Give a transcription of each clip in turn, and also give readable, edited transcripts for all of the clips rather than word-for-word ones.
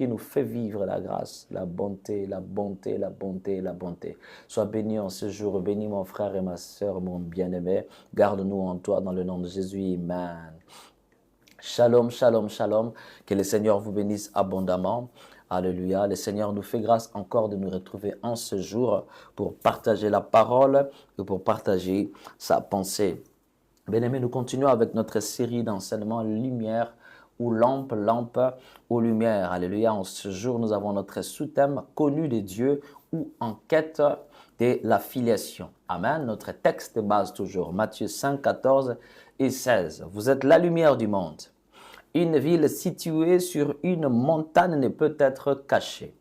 qui nous fait vivre la grâce, la bonté, la bonté, la bonté, la bonté. Sois béni en ce jour, bénis mon frère et ma sœur, mon bien-aimé. Garde-nous en toi dans le nom de Jésus. Amen. Shalom, shalom, shalom. Que le Seigneur vous bénisse abondamment. Alléluia. Le Seigneur nous fait grâce encore de nous retrouver en ce jour pour partager la parole et pour partager sa pensée. Bien-aimés, nous continuons avec notre série d'enseignements lumière ou lampe ou lumière. Alléluia. En ce jour, nous avons notre sous-thème connu de Dieu ou en quête de la filiation. Amen. Notre texte de base toujours, Matthieu 5, 14 et 16. Vous êtes la lumière du monde. Une ville située sur une montagne ne peut être cachée.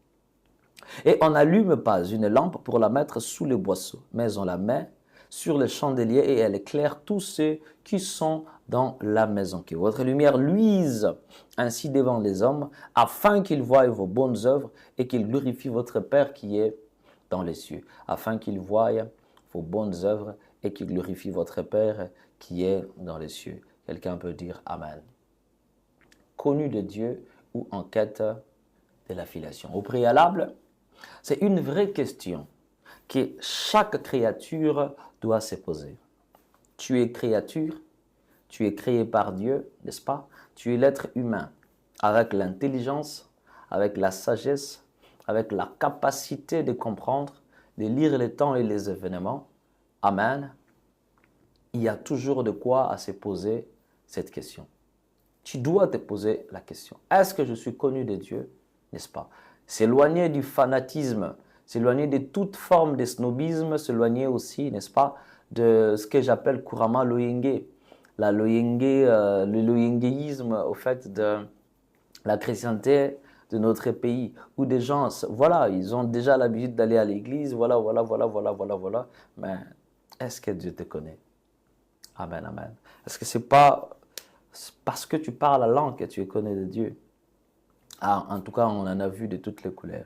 Et on n'allume pas une lampe pour la mettre sous le boisseau, mais on la met sur le chandelier et elle éclaire tous ceux qui sont dans la maison. Que votre lumière luise ainsi devant les hommes, afin qu'ils voient vos bonnes œuvres et qu'ils glorifient votre Père qui est dans les cieux. Afin qu'ils voient vos bonnes œuvres et qu'ils glorifient votre Père qui est dans les cieux. Quelqu'un peut dire Amen. Connu de Dieu ou en quête de la filiation. Au préalable, c'est une vraie question que chaque créature doit se poser. Tu es créature, tu es créé par Dieu, n'est-ce pas? Tu es l'être humain avec l'intelligence, avec la sagesse, avec la capacité de comprendre, de lire les temps et les événements. Amen. Il y a toujours de quoi à se poser cette question. Tu dois te poser la question. Est-ce que je suis connu de Dieu? N'est-ce pas? S'éloigner du fanatisme, s'éloigner de toute forme de snobisme, s'éloigner aussi, n'est-ce pas, de ce que j'appelle couramment l'oyenge. Le loyenguéisme, au fait, de la chrétienté de notre pays, où des gens, voilà, ils ont déjà l'habitude d'aller à l'église, voilà. Mais est-ce que Dieu te connaît? Amen, amen. Est-ce que c'est pas parce que tu parles la langue que tu es connu de Dieu? Ah, en tout cas, on en a vu de toutes les couleurs.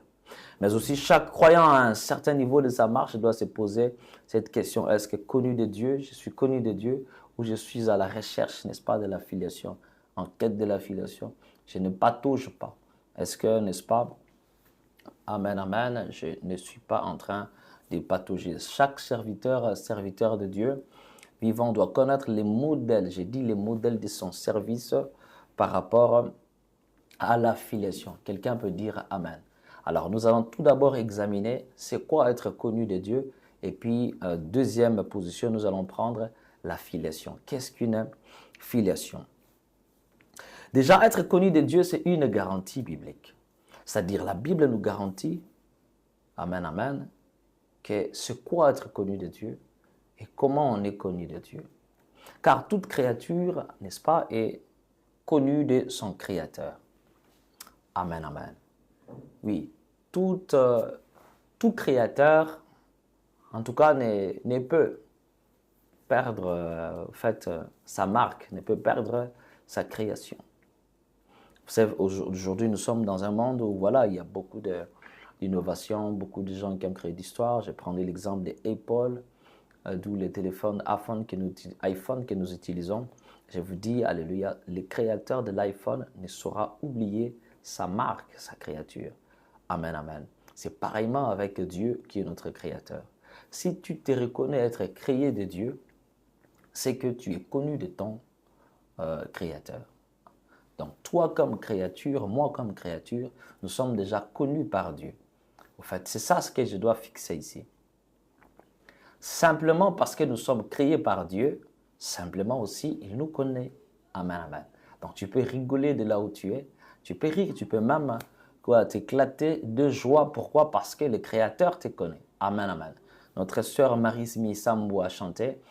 Mais aussi, chaque croyant à un certain niveau de sa marche doit se poser cette question. Est-ce que connu de Dieu, je suis connu de Dieu, ou je suis à la recherche, n'est-ce pas, de la filiation, en quête de la filiation? Je ne patauge pas. Est-ce que, n'est-ce pas, amen, amen, je ne suis pas en train de patauger. Chaque serviteur de Dieu, vivant doit connaître les modèles, j'ai dit les modèles de son service par rapport à la filiation. Quelqu'un peut dire Amen. Alors, nous allons tout d'abord examiner c'est quoi être connu de Dieu. Et puis, deuxième position, nous allons prendre la filiation. Qu'est-ce qu'une filiation? Déjà, être connu de Dieu, c'est une garantie biblique. C'est-à-dire, la Bible nous garantit, Amen, Amen, que c'est quoi être connu de Dieu et comment on est connu de Dieu. Car toute créature, n'est-ce pas, est connue de son Créateur. Amen, amen. Oui, tout créateur, en tout cas, ne peut perdre sa marque, ne peut perdre sa création. Vous savez, aujourd'hui, nous sommes dans un monde où, voilà, il y a beaucoup d'innovations, beaucoup de gens qui aiment créer d'histoire. Je prendrai l'exemple des Apple, d'où les téléphones iPhone que nous utilisons. Je vous dis, alléluia, le créateur de l'iPhone ne saura oublier sa marque, sa créature. Amen, amen. C'est pareillement avec Dieu qui est notre créateur. Si tu te reconnais être créé de Dieu, c'est que tu es connu de ton créateur. Donc toi comme créature, moi comme créature, nous sommes déjà connus par Dieu. En fait, c'est ça ce que je dois fixer ici. Simplement parce que nous sommes créés par Dieu, simplement aussi, il nous connaît. Amen, amen. Donc tu peux rigoler de là où tu es, tu peux rire, tu peux même t'éclater de joie. Pourquoi? Parce que le Créateur te connaît. Amen, amen. Notre sœur Marie-Smi Sambou a chanté.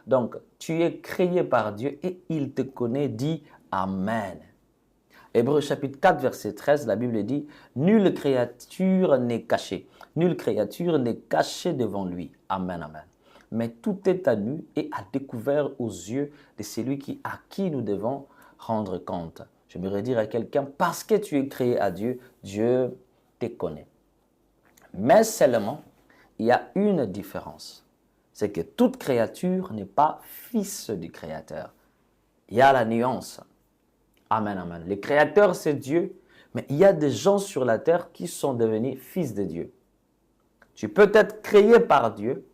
Donc, tu es créé par Dieu et il te connaît, dit Amen. Hébreux chapitre 4, verset 13, la Bible dit « Nulle créature n'est cachée. Nulle créature n'est cachée devant lui. » Amen, amen. Mais tout est à nu et à découvert aux yeux de celui à qui nous devons rendre compte. J'aimerais dire à quelqu'un, parce que tu es créé à Dieu, Dieu te connaît. Mais seulement, il y a une différence. C'est que toute créature n'est pas fils du Créateur. Il y a la nuance. Amen, amen. Le Créateur, c'est Dieu, mais il y a des gens sur la terre qui sont devenus fils de Dieu. Tu peux être créé par Dieu.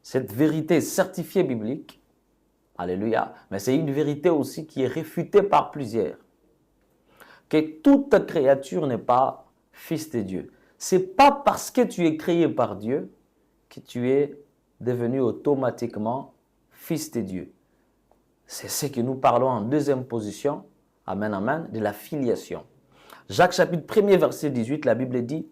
Cette vérité certifiée biblique. Alléluia. Mais c'est une vérité aussi qui est réfutée par plusieurs. Que toute créature n'est pas fils de Dieu. Ce n'est pas parce que tu es créé par Dieu que tu es devenu automatiquement fils de Dieu. C'est ce que nous parlons en deuxième position, amen, amen, de la filiation. Jacques chapitre 1er verset 18, la Bible dit,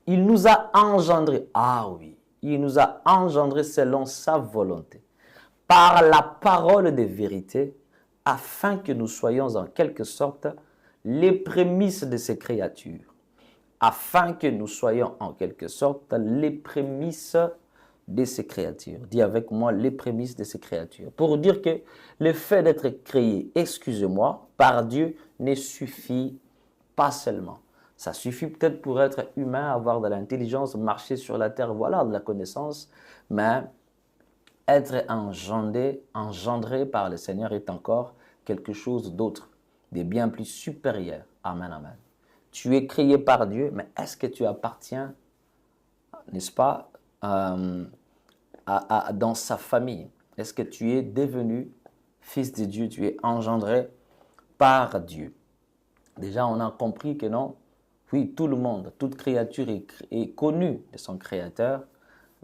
il nous a engendrés, ah oui, il nous a engendrés selon sa volonté, par la parole de vérité, afin que nous soyons en quelque sorte les prémices de ces créatures. Afin que nous soyons en quelque sorte les prémices de ces créatures. Dis avec moi les prémices de ces créatures. Pour dire que le fait d'être créé, excusez-moi, par Dieu ne suffit pas seulement. Ça suffit peut-être pour être humain, avoir de l'intelligence, marcher sur la terre, voilà, de la connaissance, mais être engendré par le Seigneur est encore quelque chose d'autre, de bien plus supérieur. Amen, amen. Tu es créé par Dieu, mais est-ce que tu appartiens, n'est-ce pas, dans sa famille? Est-ce que tu es devenu fils de Dieu? Tu es engendré par Dieu. Déjà, on a compris que non, oui, tout le monde, toute créature est connue de son Créateur,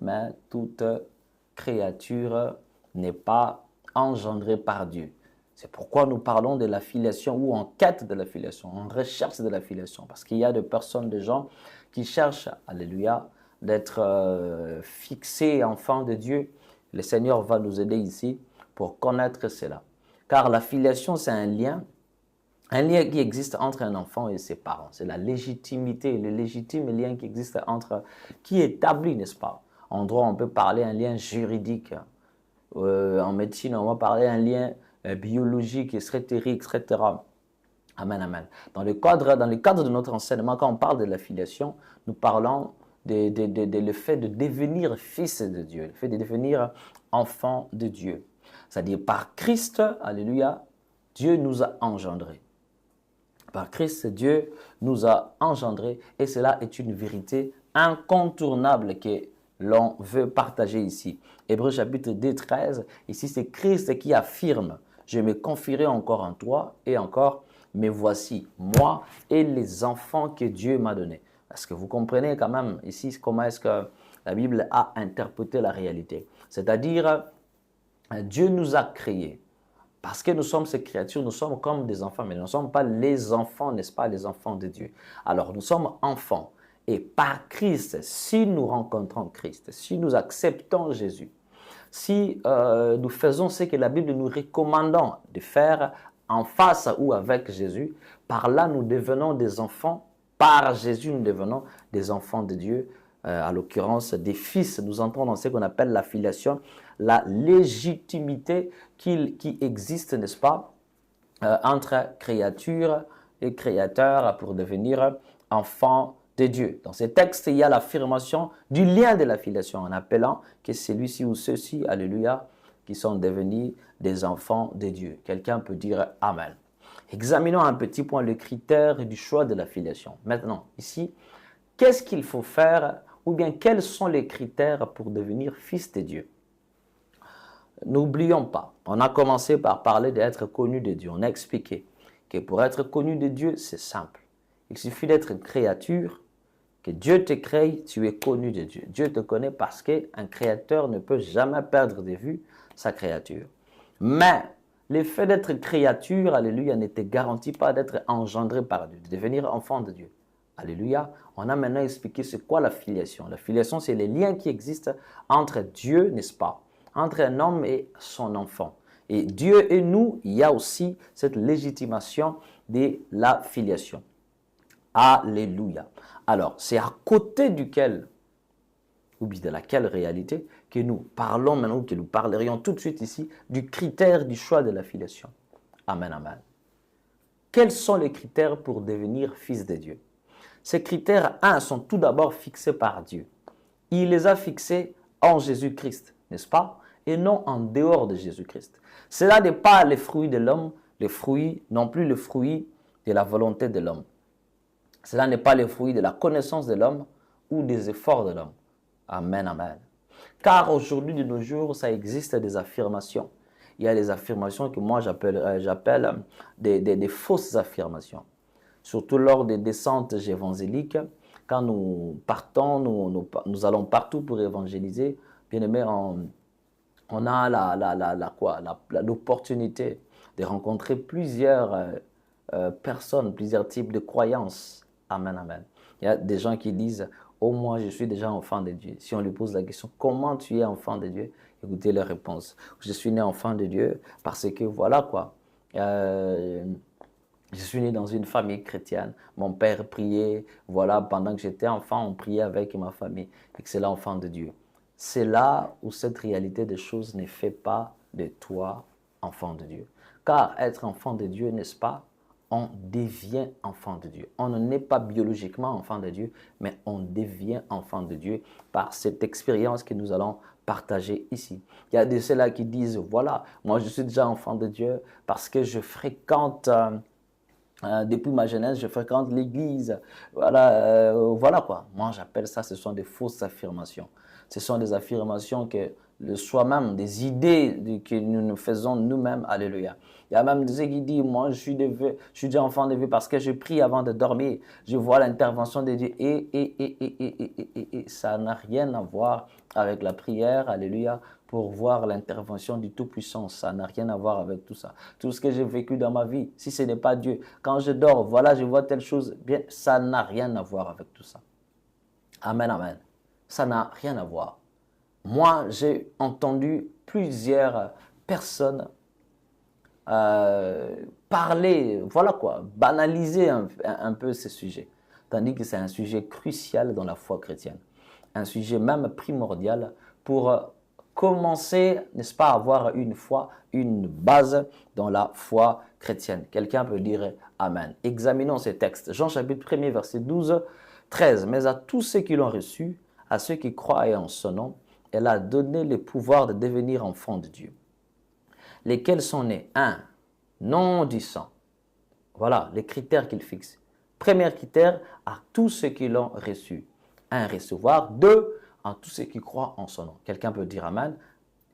mais toute créature n'est pas engendrée par Dieu. C'est pourquoi nous parlons de la filiation ou en quête de la filiation, en recherche de la filiation. Parce qu'il y a des personnes, des gens qui cherchent, alléluia, d'être fixés enfants de Dieu. Le Seigneur va nous aider ici pour connaître cela. Car la filiation, c'est un lien qui existe entre un enfant et ses parents. C'est la légitimité, le légitime lien qui existe qui établit, n'est-ce pas? En droit, on peut parler un lien juridique. En médecine, on va parler un lien biologique, éthérique, etc. Amen, amen. Dans le cadre de notre enseignement, quand on parle de la filiation, nous parlons le fait de devenir fils de Dieu, le fait de devenir enfant de Dieu. C'est-à-dire par Christ, alléluia, Dieu nous a engendrés. Par Christ, Dieu nous a engendrés et cela est une vérité incontournable que l'on veut partager ici. Hébreux chapitre 2, 13, ici c'est Christ qui affirme « Je me confierai encore en toi et encore, mais voici, moi et les enfants que Dieu m'a donnés. » Est-ce que vous comprenez quand même ici comment est-ce que la Bible a interprété la réalité? C'est-à-dire, Dieu nous a créés. Parce que nous sommes ces créatures, nous sommes comme des enfants, mais nous ne sommes pas les enfants, n'est-ce pas, les enfants de Dieu. Alors, nous sommes enfants. Et par Christ, si nous rencontrons Christ, si nous acceptons Jésus, si nous faisons ce que la Bible nous recommande de faire en face ou avec Jésus, par là, nous devenons des enfants. Par Jésus, nous devenons des enfants de Dieu. À l'occurrence, des fils. Nous entrons dans ce qu'on appelle la filiation, la légitimité qui existe, n'est-ce pas, entre créature et créateur pour devenir enfant de Dieu. Dans ces textes, il y a l'affirmation du lien de la filiation en appelant que celui-ci ou ceux-ci, alléluia, qui sont devenus des enfants de Dieu. Quelqu'un peut dire Amen. Examinons un petit point le critère du choix de la filiation. Maintenant, ici, qu'est-ce qu'il faut faire ou bien quels sont les critères pour devenir fils de Dieu? N'oublions pas, on a commencé par parler d'être connu de Dieu. On a expliqué que pour être connu de Dieu, c'est simple. Il suffit d'être une créature, que Dieu te crée, tu es connu de Dieu. Dieu te connaît parce qu'un créateur ne peut jamais perdre de vue sa créature. Mais le fait d'être créature, alléluia, ne te garantit pas d'être engendré par Dieu, de devenir enfant de Dieu. Alléluia. On a maintenant expliqué c'est quoi la filiation. La filiation, c'est les liens qui existent entre Dieu, n'est-ce pas, entre un homme et son enfant. Et Dieu et nous, il y a aussi cette légitimation de la filiation. Alléluia. Alors, c'est à côté duquel, ou bien de laquelle réalité, que nous parlons maintenant, que nous parlerions tout de suite ici, du critère du choix de la filiation. Amen, amen. Quels sont les critères pour devenir fils de Dieu? Ces critères, sont tout d'abord fixés par Dieu. Il les a fixés en Jésus-Christ, n'est-ce pas? Et non en dehors de Jésus-Christ. Cela n'est pas les fruits de l'homme. le fruit, non plus le fruit de la volonté de l'homme. Cela n'est pas le fruit de la connaissance de l'homme ou des efforts de l'homme. Amen, amen. Car aujourd'hui, de nos jours, ça existe des affirmations. Il y a des affirmations que moi j'appelle des fausses affirmations. Surtout lors des descentes évangéliques, quand nous partons, nous allons partout pour évangéliser. Bien aimé, on a l'opportunité de rencontrer plusieurs personnes, plusieurs types de croyances. Amen, amen. Il y a des gens qui disent, oh moi je suis déjà enfant de Dieu. Si on lui pose la question, comment tu es enfant de Dieu? Écoutez leur réponse. Je suis né enfant de Dieu parce que voilà quoi. Je suis né dans une famille chrétienne. Mon père priait. Voilà, pendant que j'étais enfant, on priait avec ma famille. Et que c'est l'enfant de Dieu. C'est là où cette réalité des choses ne fait pas de toi enfant de Dieu. Car être enfant de Dieu, n'est-ce pas? On devient enfant de Dieu. On n'est pas biologiquement enfant de Dieu, mais on devient enfant de Dieu par cette expérience que nous allons partager ici. Il y a de ceux-là qui disent, voilà, moi je suis déjà enfant de Dieu parce que je fréquente... depuis ma jeunesse, je fréquente l'église. Voilà, voilà quoi. Moi, j'appelle ça, ce sont des fausses affirmations. Ce sont des affirmations que le soi-même, des idées que nous nous faisons nous-mêmes. Alléluia. Il y a même des qui disent, moi, je suis déjà enfant de Dieu parce que je prie avant de dormir. Je vois l'intervention de Dieu et ça n'a rien à voir avec la prière. Alléluia. Pour voir l'intervention du Tout-Puissant. Ça n'a rien à voir avec tout ça. Tout ce que j'ai vécu dans ma vie, si ce n'est pas Dieu, quand je dors, voilà, je vois telle chose, bien, ça n'a rien à voir avec tout ça. Amen, amen. Ça n'a rien à voir. Moi, j'ai entendu plusieurs personnes parler, voilà quoi, banaliser un peu ce sujet. Tandis que c'est un sujet crucial dans la foi chrétienne. Un sujet même primordial pour commencer, n'est-ce pas, à avoir une foi, une base dans la foi chrétienne. Quelqu'un peut dire Amen. Examinons ces textes. Jean chapitre 1er, verset 12, 13. Mais à tous ceux qui l'ont reçu, à ceux qui croient en son nom, elle a donné le pouvoir de devenir enfants de Dieu. Lesquels sont nés? 1. Non du sang. Voilà les critères qu'il fixe. Premier critère, à tous ceux qui l'ont reçu. 1. Recevoir. 2. À tous ceux qui croient en son nom. Quelqu'un peut dire Amen.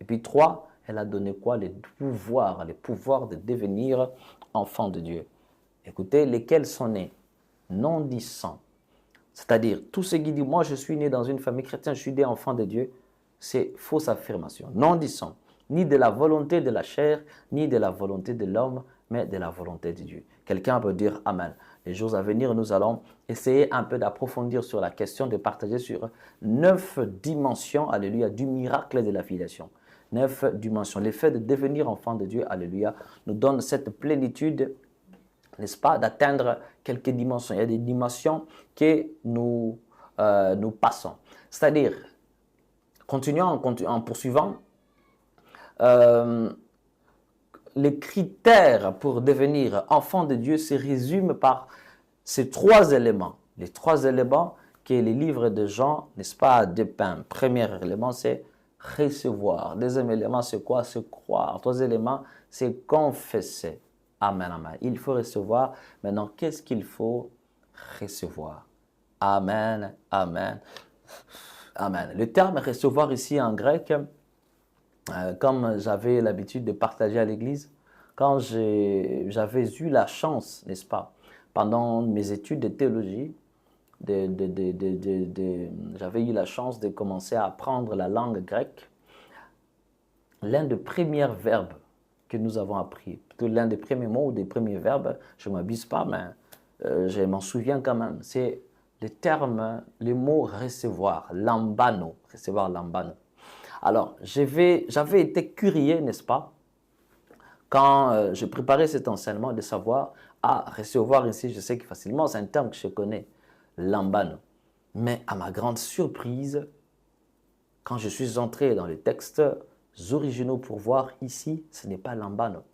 Et puis 3. Elle a donné quoi? Les pouvoirs de devenir enfant de Dieu. Écoutez, lesquels sont nés? Non du sang. C'est-à-dire, tous ceux qui disent, moi je suis né dans une famille chrétienne, je suis né enfant de Dieu, c'est fausse affirmation. Non du sang, ni de la volonté de la chair, ni de la volonté de l'homme, mais de la volonté de Dieu. Quelqu'un peut dire Amen. Les jours à venir, nous allons essayer un peu d'approfondir sur la question, de partager sur 9 dimensions, alléluia, du miracle de la filiation. 9 dimensions. Le fait de devenir enfant de Dieu, alléluia, nous donne cette plénitude, n'est-ce pas, d'atteindre quelques dimensions. Il y a des dimensions que nous passons. C'est-à-dire, continuons en poursuivant, les critères pour devenir enfant de Dieu se résument par ces 3 éléments. Les 3 éléments que les livres de Jean, n'est-ce pas, dépeint. Premier élément, c'est recevoir. Deuxième élément, c'est quoi? C'est croire. 3 éléments, c'est confesser. Amen, amen. Il faut recevoir. Maintenant, qu'est-ce qu'il faut recevoir? Amen, amen, amen. Le terme recevoir ici en grec, comme j'avais l'habitude de partager à l'église, quand j'avais eu la chance, n'est-ce pas, pendant mes études de théologie, j'avais eu la chance de commencer à apprendre la langue grecque. L'un des premiers verbes que nous avons appris, plutôt l'un des premiers mots ou des premiers verbes, je ne m'abuse pas, mais je m'en souviens quand même, c'est le terme, le mot recevoir, lambano, recevoir lambano. Alors, j'avais été curieux, n'est-ce pas, quand je préparais cet enseignement, de savoir, recevoir ici, je sais que facilement, c'est un terme que je connais, lambano. Mais à ma grande surprise, quand je suis entré dans les textes originaux pour voir ici, ce n'est pas lambano.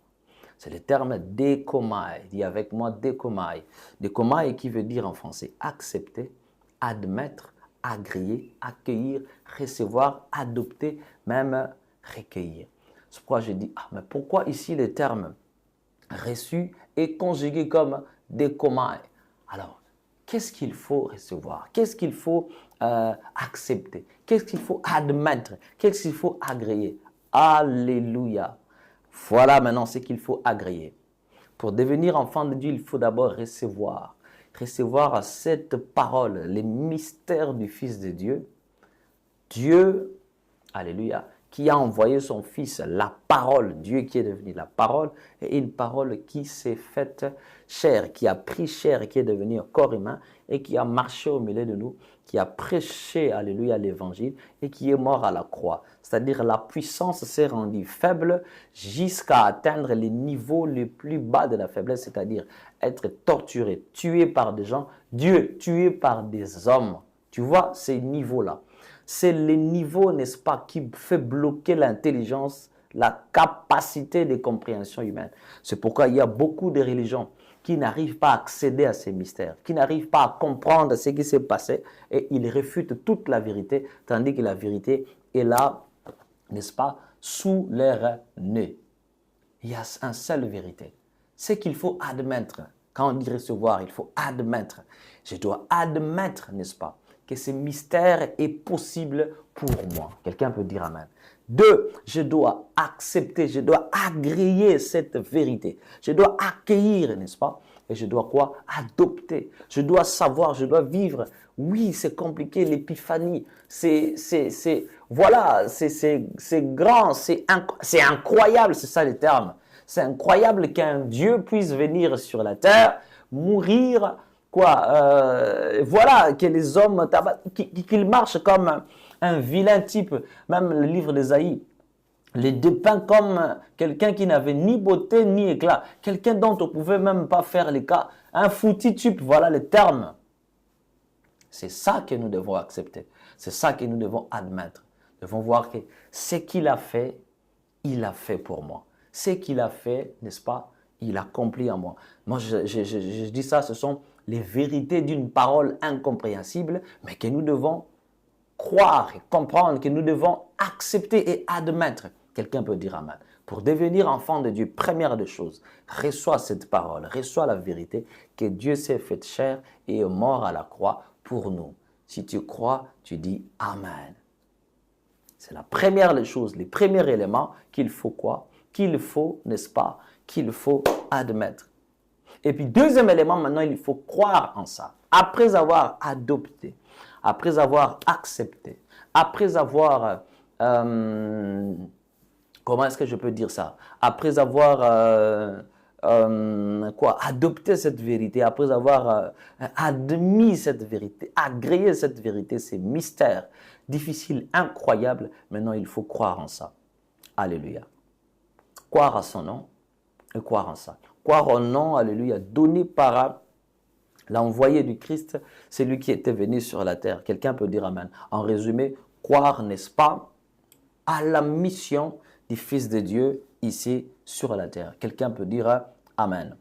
C'est le terme dekomai. Dis avec moi dekomai. Dekomai qui veut dire en français accepter, admettre, agréer, accueillir, recevoir, adopter, même recueillir. C'est pourquoi je dis, mais pourquoi ici le terme reçus et conjugués comme des communs. Alors, qu'est-ce qu'il faut recevoir? Qu'est-ce qu'il faut accepter? Qu'est-ce qu'il faut admettre? Qu'est-ce qu'il faut agréer? Alléluia. Voilà maintenant ce qu'il faut agréer. Pour devenir enfant de Dieu, il faut d'abord recevoir. Recevoir cette parole, les mystères du Fils de Dieu. Dieu, alléluia, qui a envoyé son Fils, la parole, Dieu qui est devenu la parole, et une parole qui s'est faite chair, qui a pris chair et qui est devenue corps humain, et qui a marché au milieu de nous, qui a prêché, alléluia, l'évangile, et qui est mort à la croix. C'est-à-dire la puissance s'est rendue faible jusqu'à atteindre les niveaux les plus bas de la faiblesse, c'est-à-dire être torturé, tué par des gens, Dieu tué par des hommes. Tu vois ces niveaux-là. C'est les niveaux, n'est-ce pas, qui fait bloquer l'intelligence, la capacité de compréhension humaine. C'est pourquoi il y a beaucoup de religions qui n'arrivent pas à accéder à ces mystères, qui n'arrivent pas à comprendre ce qui s'est passé et ils réfutent toute la vérité, tandis que la vérité est là, n'est-ce pas, sous leur nez. Il y a une seule vérité. C'est qu'il faut admettre. Quand on dit recevoir, il faut admettre. Je dois admettre, n'est-ce pas, que ce mystère est possible pour moi. Quelqu'un peut dire amen. 2, je dois accepter, je dois agréer cette vérité. Je dois accueillir, n'est-ce pas? Et je dois quoi? Adopter. Je dois savoir, je dois vivre. Oui, c'est compliqué, l'épiphanie. Voilà, c'est grand, c'est incroyable, c'est ça le terme. C'est incroyable qu'un Dieu puisse venir sur la terre, mourir, voilà, que les hommes, qu'ils marchent comme un vilain type. Même le livre d'Ésaïe les dépeint comme quelqu'un qui n'avait ni beauté ni éclat. Quelqu'un dont on ne pouvait même pas faire les cas. Un foutu type, voilà le terme. C'est ça que nous devons accepter. C'est ça que nous devons admettre. Nous devons voir que ce qu'il a fait, il a fait pour moi. Ce qu'il a fait, n'est-ce pas, il accomplit en moi. Moi, je dis ça, ce sont les vérités d'une parole incompréhensible, mais que nous devons croire et comprendre, que nous devons accepter et admettre. Quelqu'un peut dire amen. Pour devenir enfant de Dieu, première des choses, reçois cette parole, reçois la vérité que Dieu s'est fait chair et est mort à la croix pour nous. Si tu crois, tu dis amen. C'est la première des choses, les premiers éléments qu'il faut quoi? Qu'il faut, n'est-ce pas, qu'il faut admettre. Et puis, deuxième élément, maintenant, il faut croire en ça. Après avoir adopté, après avoir accepté, après avoir, comment est-ce que je peux dire ça? Après avoir, adopté cette vérité, après avoir admis cette vérité, agréé cette vérité, ces mystères difficiles, incroyables, maintenant, il faut croire en ça. Alléluia. Croire à son nom et croire en ça. Croire au nom, alléluia, donné par l'envoyé du Christ, c'est lui qui était venu sur la terre. Quelqu'un peut dire amen. En résumé, croire, n'est-ce pas, à la mission du Fils de Dieu ici sur la terre. Quelqu'un peut dire amen.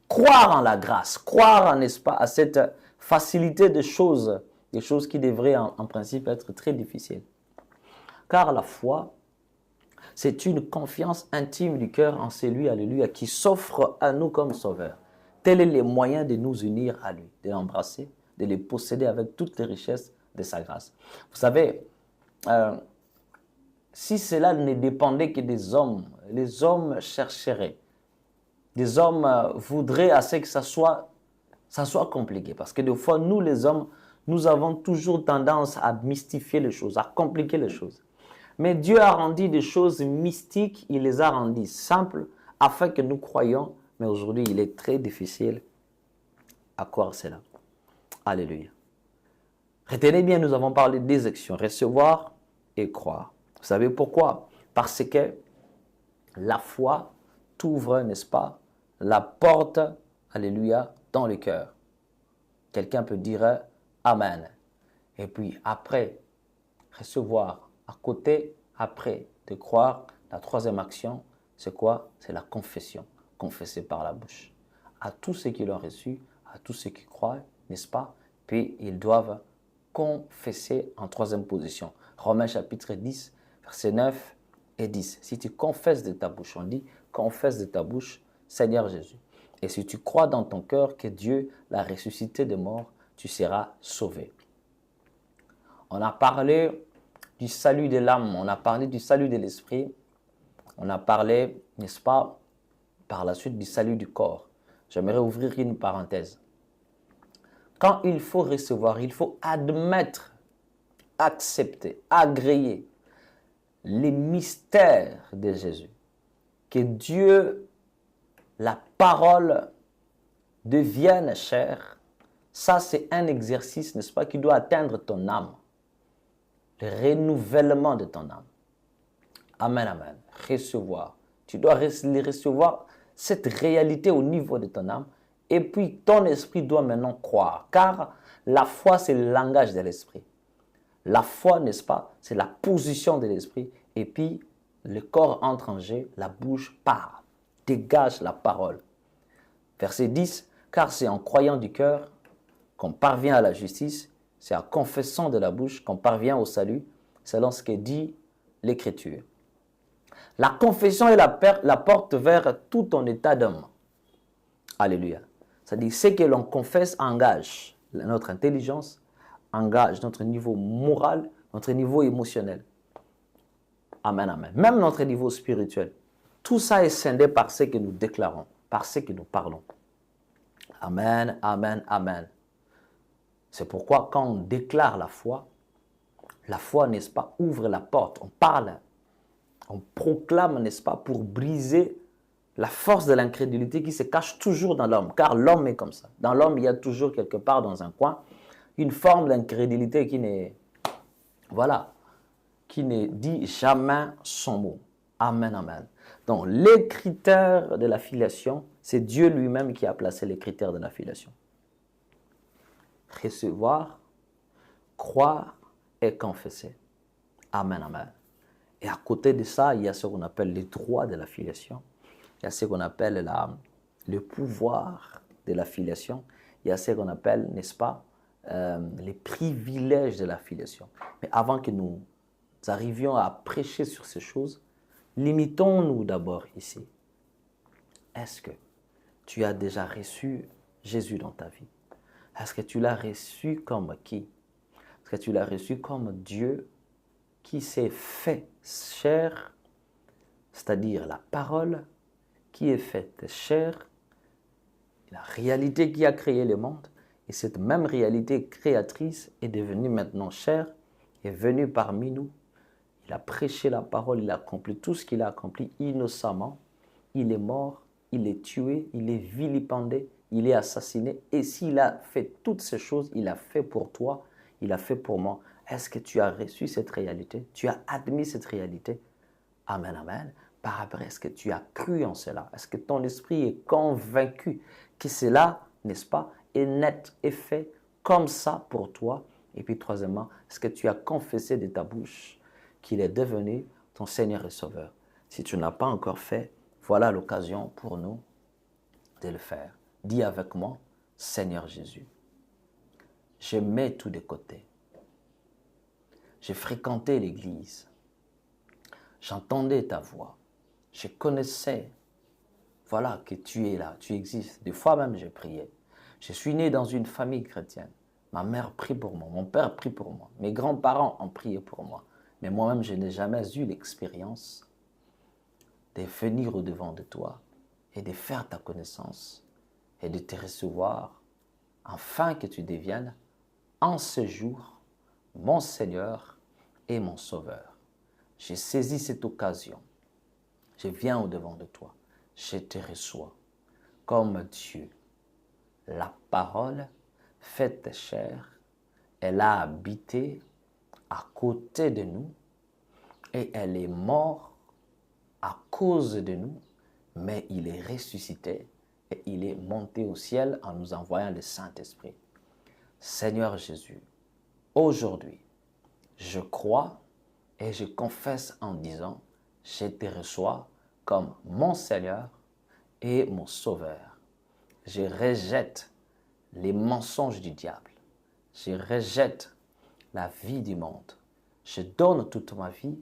Croire en la grâce, croire, n'est-ce pas, à cette facilité des choses qui devraient en principe être très difficiles. Car la foi, c'est une confiance intime du cœur en celui, alléluia, qui s'offre à nous comme sauveur. Tel est le moyen de nous unir à lui, de l'embrasser, de les posséder avec toutes les richesses de sa grâce. Vous savez, si cela ne dépendait que des hommes, les hommes chercheraient. Les hommes voudraient à ce que ça soit compliqué. Parce que des fois, nous les hommes, nous avons toujours tendance à mystifier les choses, à compliquer les choses. Mais Dieu a rendu des choses mystiques, il les a rendues simples afin que nous croyions. Mais aujourd'hui, il est très difficile à croire cela. Alléluia. Retenez bien, nous avons parlé des actions, recevoir et croire. Vous savez pourquoi? Parce que la foi t'ouvre, n'est-ce pas, la porte, alléluia, dans le cœur. Quelqu'un peut dire amen. Et puis après, recevoir. À côté, après de croire, la troisième action, c'est quoi? C'est la confession. Confesser par la bouche. À tous ceux qui l'ont reçu, à tous ceux qui croient, n'est-ce pas? Puis ils doivent confesser en troisième position. Romains chapitre 10, versets 9 et 10. Si tu confesses de ta bouche, on dit, confesse de ta bouche, Seigneur Jésus. Et si tu crois dans ton cœur que Dieu l'a ressuscité de mort, tu seras sauvé. On a parlé du salut de l'âme, on a parlé du salut de l'esprit, on a parlé, n'est-ce pas, par la suite du salut du corps. J'aimerais ouvrir une parenthèse. Quand il faut recevoir, il faut admettre, accepter, agréer les mystères de Jésus. Que Dieu, la parole, devienne chair. Ça, c'est un exercice, n'est-ce pas, qui doit atteindre ton âme. Le renouvellement de ton âme. Amen, amen. Recevoir. Tu dois recevoir cette réalité au niveau de ton âme. Et puis, ton esprit doit maintenant croire. Car la foi, c'est le langage de l'esprit. La foi, n'est-ce pas, c'est la position de l'esprit. Et puis, le corps entre en jeu, la bouche parle, dégage la parole. Verset 10, car c'est en croyant du cœur qu'on parvient à la justice, c'est en confessant de la bouche qu'on parvient au salut, selon ce que dit l'Écriture. La confession est la porte vers tout ton état d'homme. Alléluia. C'est-à-dire, ce que l'on confesse engage notre intelligence, engage notre niveau moral, notre niveau émotionnel. Amen, amen. Même notre niveau spirituel. Tout ça est scindé par ce que nous déclarons, par ce que nous parlons. Amen, amen, amen. C'est pourquoi quand on déclare la foi, n'est-ce pas, ouvre la porte. On parle, on proclame, n'est-ce pas, pour briser la force de l'incrédulité qui se cache toujours dans l'homme. Car l'homme est comme ça. Dans l'homme, il y a toujours quelque part dans un coin une forme d'incrédulité qui n'est, voilà, qui ne dit jamais son mot. Amen, amen. Donc, les critères de la filiation, c'est Dieu lui-même qui a placé les critères de la filiation. Recevoir, croire et confesser. Amen, amen. Et à côté de ça, il y a ce qu'on appelle les droits de la filiation. Il y a ce qu'on appelle le pouvoir de la filiation. Il y a ce qu'on appelle, n'est-ce pas, les privilèges de la filiation. Mais avant que nous arrivions à prêcher sur ces choses, limitons-nous d'abord ici. Est-ce que tu as déjà reçu Jésus dans ta vie? Est-ce que tu l'as reçu comme qui? Est-ce que tu l'as reçu comme Dieu qui s'est fait chair, c'est-à-dire la parole qui est faite chair, la réalité qui a créé le monde, et cette même réalité créatrice est devenue maintenant chair, est venue parmi nous. Il a prêché la parole, il a accompli tout ce qu'il a accompli innocemment. Il est mort, il est tué, il est vilipendé, il est assassiné. Et s'il a fait toutes ces choses, il a fait pour toi, il a fait pour moi. Est-ce que tu as reçu cette réalité? Tu as admis cette réalité? Amen, amen. Par après, est-ce que tu as cru en cela? Est-ce que ton esprit est convaincu que cela, n'est-ce pas, est net, est fait comme ça pour toi? Et puis troisièmement, est-ce que tu as confessé de ta bouche qu'il est devenu ton Seigneur et Sauveur? Si tu n'as pas encore fait, voilà l'occasion pour nous de le faire. Dis avec moi, Seigneur Jésus, je mets tout de côté. J'ai fréquenté l'église. J'entendais ta voix. Je connaissais, voilà, que tu es là, tu existes. Des fois même, j'ai prié. Je suis né dans une famille chrétienne. Ma mère prie pour moi, mon père prie pour moi. Mes grands-parents ont prié pour moi. Mais moi-même, je n'ai jamais eu l'expérience de venir au-devant de toi et de faire ta connaissance et de te recevoir afin que tu deviennes en ce jour mon Seigneur et mon Sauveur. J'ai saisi cette occasion. Je viens au-devant de toi. Je te reçois comme Dieu. La parole faite chair, elle a habité à côté de nous et elle est morte à cause de nous, mais il est ressuscité et il est monté au ciel en nous envoyant le Saint-Esprit. Seigneur Jésus, aujourd'hui, je crois et je confesse en disant, je te reçois comme mon Seigneur et mon Sauveur. Je rejette les mensonges du diable. Je rejette la vie du monde. Je donne toute ma vie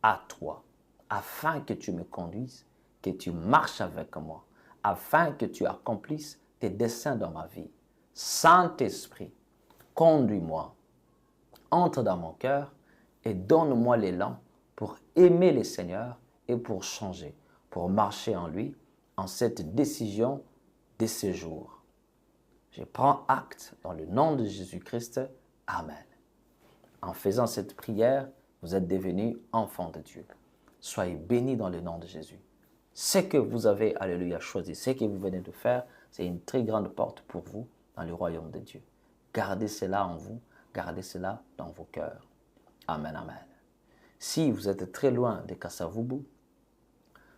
à toi, afin que tu me conduises que tu marches avec moi, afin que tu accomplisses tes desseins dans ma vie. Saint-Esprit, conduis-moi, entre dans mon cœur et donne-moi l'élan pour aimer le Seigneur et pour changer, pour marcher en lui, en cette décision de ce jour. Je prends acte dans le nom de Jésus-Christ. Amen. En faisant cette prière, vous êtes devenus enfants de Dieu. Soyez bénis dans le nom de Jésus. Ce que vous avez, alléluia, choisi, ce que vous venez de faire, c'est une très grande porte pour vous dans le royaume de Dieu. Gardez cela en vous, gardez cela dans vos cœurs. Amen, amen. Si vous êtes très loin de Kasavubu,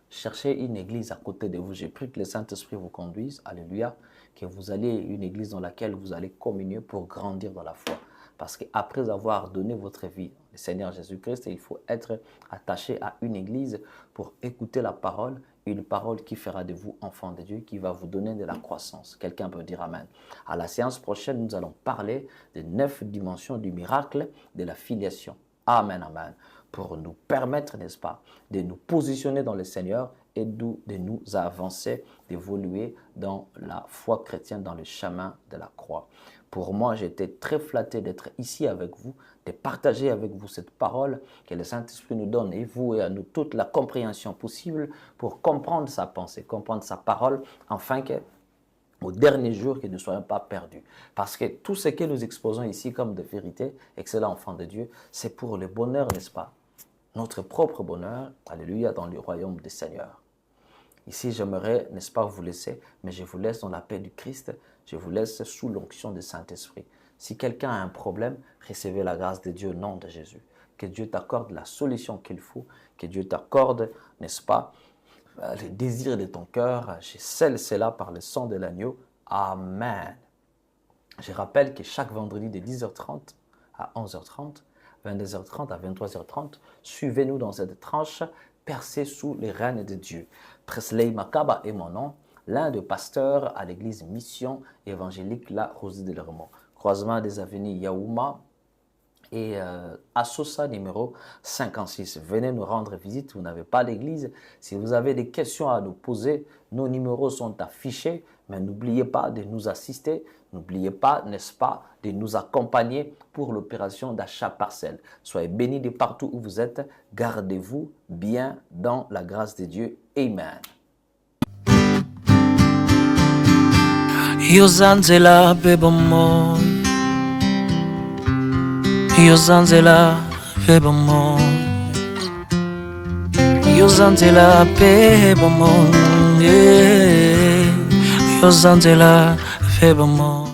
cherchez une église à côté de vous. J'ai pris que le Saint-Esprit vous conduise, alléluia, que vous allez à une église dans laquelle vous allez communier pour grandir dans la foi. Parce qu'après avoir donné votre vie au Seigneur Jésus-Christ, il faut être attaché à une église pour écouter la parole, une parole qui fera de vous enfants de Dieu, qui va vous donner de la croissance. Quelqu'un peut dire Amen. À la séance prochaine, nous allons parler des 9 dimensions du miracle de la filiation. Amen, amen. Pour nous permettre, n'est-ce pas, de nous positionner dans le Seigneur et de nous avancer, d'évoluer dans la foi chrétienne, dans le chemin de la croix. Pour moi, j'étais très flatté d'être ici avec vous, de partager avec vous cette parole que le Saint-Esprit nous donne, et vous et à nous toute la compréhension possible pour comprendre sa pensée, comprendre sa parole, afin que au dernier jour, que nous ne soyons pas perdus. Parce que tout ce que nous exposons ici comme de vérité, excellent enfant de Dieu, c'est pour le bonheur, n'est-ce pas? Notre propre bonheur, alléluia, dans le royaume des Seigneurs. Ici, j'aimerais, n'est-ce pas, vous laisser, mais je vous laisse dans la paix du Christ, je vous laisse sous l'onction du Saint-Esprit. Si quelqu'un a un problème, recevez la grâce de Dieu au nom de Jésus. Que Dieu t'accorde la solution qu'il faut, que Dieu t'accorde, n'est-ce pas, les désirs de ton cœur. Je scelle cela par le sang de l'agneau. Amen. Je rappelle que chaque vendredi de 10h30 à 11h30, 22h30 à 23h30, suivez-nous dans cette tranche percée sous les rênes de Dieu. Presley Makaba est mon nom, l'un des pasteurs à l'église Mission évangélique La Rosée de Lermont. Croisement des avenues Yaouma et Assosa numéro 56. Venez nous rendre visite, vous n'avez pas l'église. Si vous avez des questions à nous poser, nos numéros sont affichés, mais n'oubliez pas de nous assister, n'oubliez pas, n'est-ce pas, de nous accompagner pour l'opération d'achat parcelle. Soyez bénis de partout où vous êtes, gardez-vous bien dans la grâce de Dieu. Amen. Yozanzela bebomo, Yozanzela bebomo, Yozanzela bebomo, Yozanzela bebomo.